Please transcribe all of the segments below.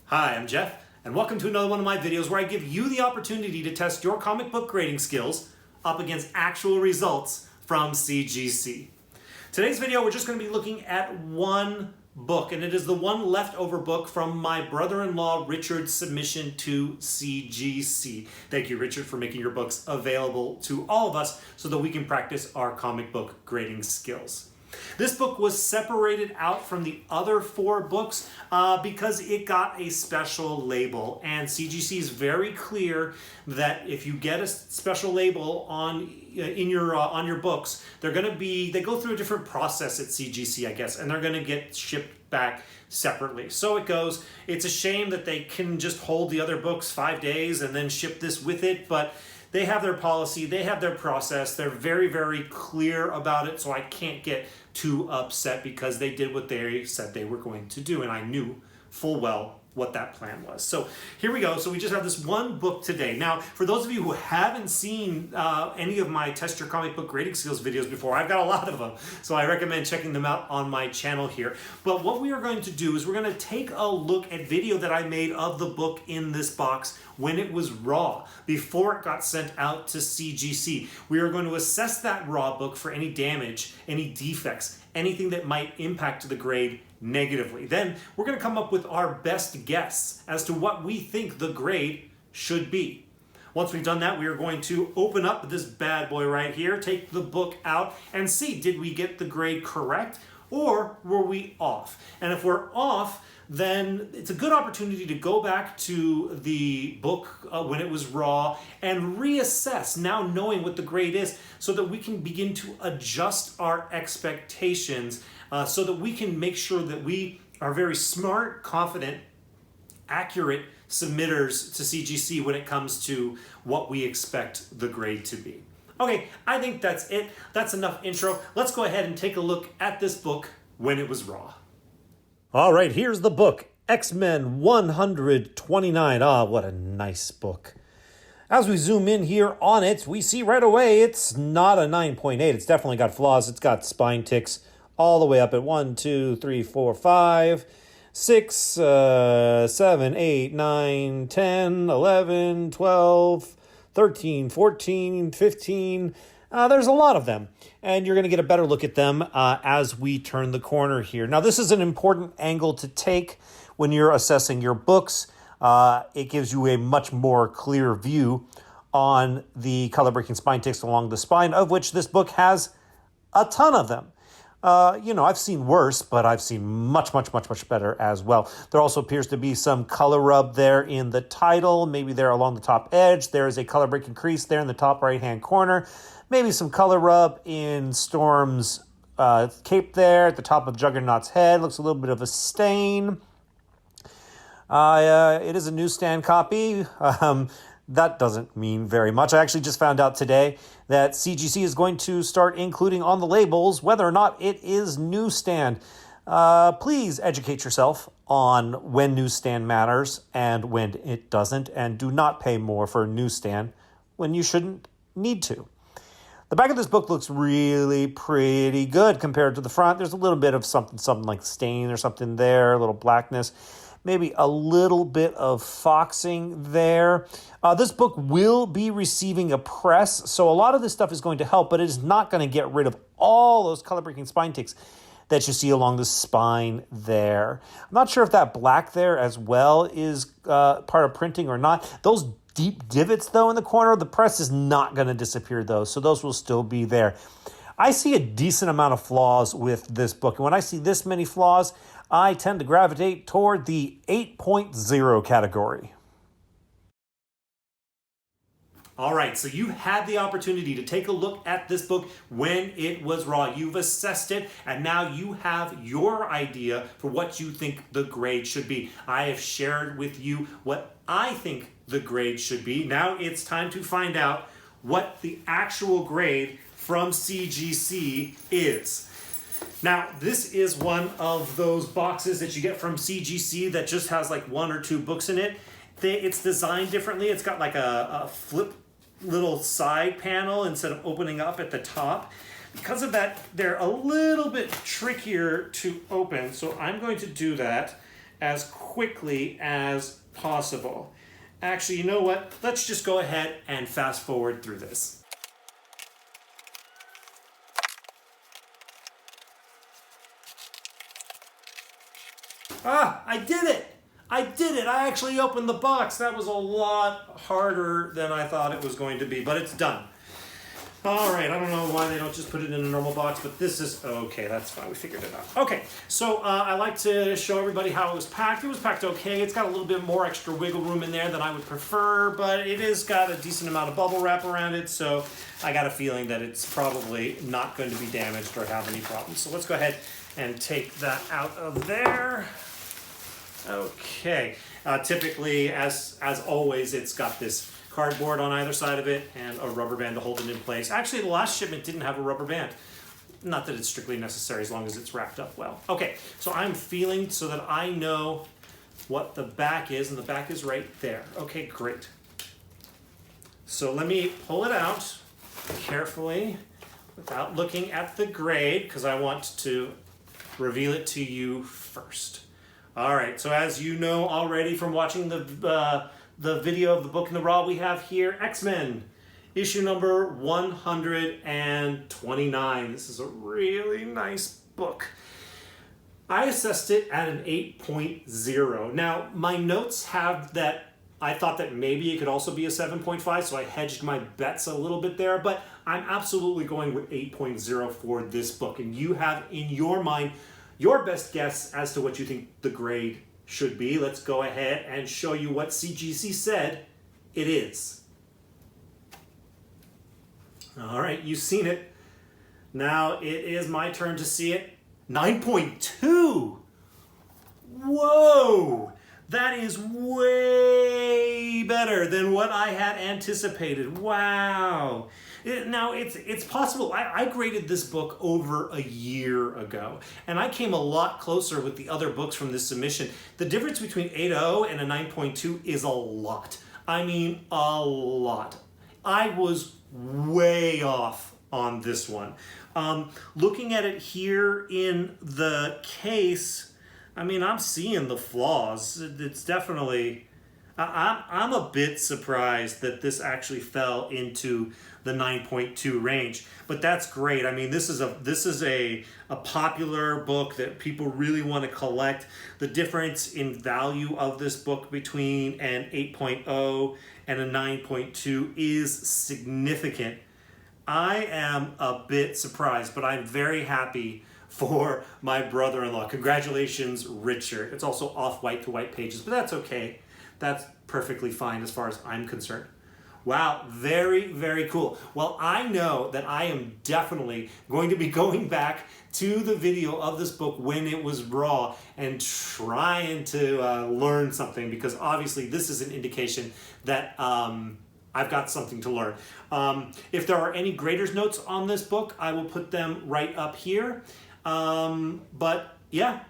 Hi, I'm Jeff, and welcome to another one of my videos where I give you the opportunity to test your comic book grading skills up against actual results from CGC. Today's video, we're just going to be looking at one book, and it is the one leftover book from my brother-in-law Richard's submission to CGC. Thank you, Richard, for making your books available to all of us so that we can practice our comic book grading skills. This book was separated out from the other four books because it got a special label, and CGC is very clear that if you get a special label on your books, they go through a different process at CGC, I guess, and they're going to get shipped back separately. So it goes. It's a shame that they can just hold the other books 5 days and then ship this with it, but they have their policy, they have their process, they're very, very clear about it, so I can't get too upset because they did what they said they were going to do, and I knew full well what that plan was. So here we go. So we just have this one book today. Now, for those of you who haven't seen any of my Test Your Comic Book Grading Skills videos before, I've got a lot of them, so I recommend checking them out on my channel here. But what we are going to do is we're going to take a look at video that I made of the book in this box when it was raw, before it got sent out to CGC. We are going to assess that raw book for any damage, any defects, anything that might impact the grade negatively. Then we're going to come up with our best guess as to what we think the grade should be. Once we've done that, we are going to open up this bad boy right here, take the book out, and see, did we get the grade correct or were we off? And if we're off, then it's a good opportunity to go back to the book when it was raw and reassess, now knowing what the grade is, so that we can begin to adjust our expectations so that we can make sure that we are very smart, confident, accurate submitters to CGC when it comes to what we expect the grade to be. Okay, I think that's it. That's enough intro. Let's go ahead and take a look at this book when it was raw. All right, here's the book, XMen 129. Ah, what a nice book. As we zoom in here on it, we see right away it's not a 9.8. It's definitely got flaws. It's got spine ticks all the way up at 1, 2, 3, 4, 5, 6, 7, 8, 9, 10, 11, 12, 13, 14, 15. There's a lot of them, and you're going to get a better look at them as we turn the corner here. Now, this is an important angle to take when you're assessing your books. It gives you a much more clear view on the color-breaking spine ticks along the spine, of which this book has a ton of them. I've seen worse, but I've seen much, much, much, much better as well. There also appears to be some color rub there in the title, maybe there along the top edge. There is a color-breaking crease there in the top right-hand corner. Maybe some color rub in Storm's cape there at the top of Juggernaut's head. Looks a little bit of a stain. It is a newsstand copy. That doesn't mean very much. I actually just found out today that CGC is going to start including on the labels whether or not it is newsstand. Please educate yourself on when newsstand matters and when it doesn't, and do not pay more for a newsstand when you shouldn't need to. The back of this book looks really pretty good compared to the front. There's a little bit of something like stain or something there, a little blackness, maybe a little bit of foxing there. This book will be receiving a press, so a lot of this stuff is going to help, but it is not going to get rid of all those color-breaking spine ticks that you see along the spine there. I'm not sure if that black there as well is part of printing or not. Those deep divots, though, in the corner, the press is not going to disappear, though, so those will still be there. I see a decent amount of flaws with this book, and when I see this many flaws, I tend to gravitate toward the 8.0 category. All right, so you had the opportunity to take a look at this book when it was raw. You've assessed it, and now you have your idea for what you think the grade should be. I have shared with you what I think the grade should be. Now it's time to find out what the actual grade from CGC is. Now, this is one of those boxes that you get from CGC that just has like 1 or 2 books in it. It's designed differently. It's got like a flip little side panel instead of opening up at the top. Because of that, they're a little bit trickier to open. So I'm going to do that as quickly as possible. Actually, you know what? Let's just go ahead and fast forward through this. Ah, I did it! I did it! I actually opened the box. That was a lot harder than I thought it was going to be, but it's done. All right, I don't know why they don't just put it in a normal box, but this is, okay, that's fine, we figured it out. Okay, so I like to show everybody how it was packed. It was packed okay. It's got a little bit more extra wiggle room in there than I would prefer, but it has got a decent amount of bubble wrap around it, so I got a feeling that it's probably not going to be damaged or have any problems. So let's go ahead and take that out of there. Okay, typically, as always, it's got this cardboard on either side of it and a rubber band to hold it in place. Actually, the last shipment didn't have a rubber band. Not that it's strictly necessary as long as it's wrapped up well. Okay, so I'm feeling so that I know what the back is, and the back is right there. Okay, great. So let me pull it out carefully without looking at the grade, because I want to reveal it to you first. All right, so as you know already from watching the video of the book in the raw, we have here X-Men, issue number 129. This is a really nice book. I assessed it at an 8.0. Now, my notes have that I thought that maybe it could also be a 7.5, so I hedged my bets a little bit there, but I'm absolutely going with 8.0 for this book. And you have in your mind your best guess as to what you think the grade should be. Let's go ahead and show you what CGC said it is. All right, you've seen it. Now it is my turn to see it. 9.2. Whoa! That is way better than what I had anticipated. Wow. Now, it's possible. I graded this book over a year ago, and I came a lot closer with the other books from this submission. The difference between 8.0 and a 9.2 is a lot. I mean, a lot. I was way off on this one. Looking at it here in the case, I mean, I'm seeing the flaws. It's definitely... I'm a bit surprised that this actually fell into the 9.2 range, but that's great. I mean, this is a popular book that people really want to collect. The difference in value of this book between an 8.0 and a 9.2 is significant. I am a bit surprised, but I'm very happy for my brother-in-law. Congratulations, Richard. It's also off-white to white pages, but that's okay. That's perfectly fine as far as I'm concerned. Wow, very, very cool. Well, I know that I am definitely going to be going back to the video of this book when it was raw and trying to learn something, because obviously this is an indication that I've got something to learn. If there are any graders notes on this book, I will put them right up here. But yeah,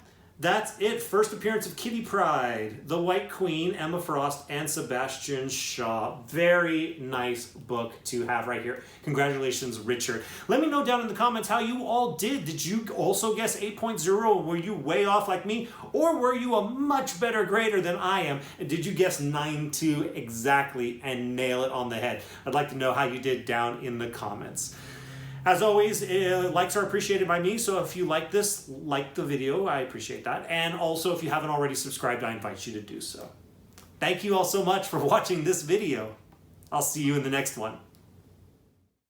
that's it. First appearance of Kitty Pryde, The White Queen, Emma Frost, and Sebastian Shaw. Very nice book to have right here. Congratulations, Richard. Let me know down in the comments how you all did. Did you also guess 8.0? Were you way off like me? Or were you a much better grader than I am? And did you guess 9.2 exactly and nail it on the head? I'd like to know how you did down in the comments. As always, likes are appreciated by me, so if you like this, like the video, I appreciate that. And also, if you haven't already subscribed, I invite you to do so. Thank you all so much for watching this video. I'll see you in the next one.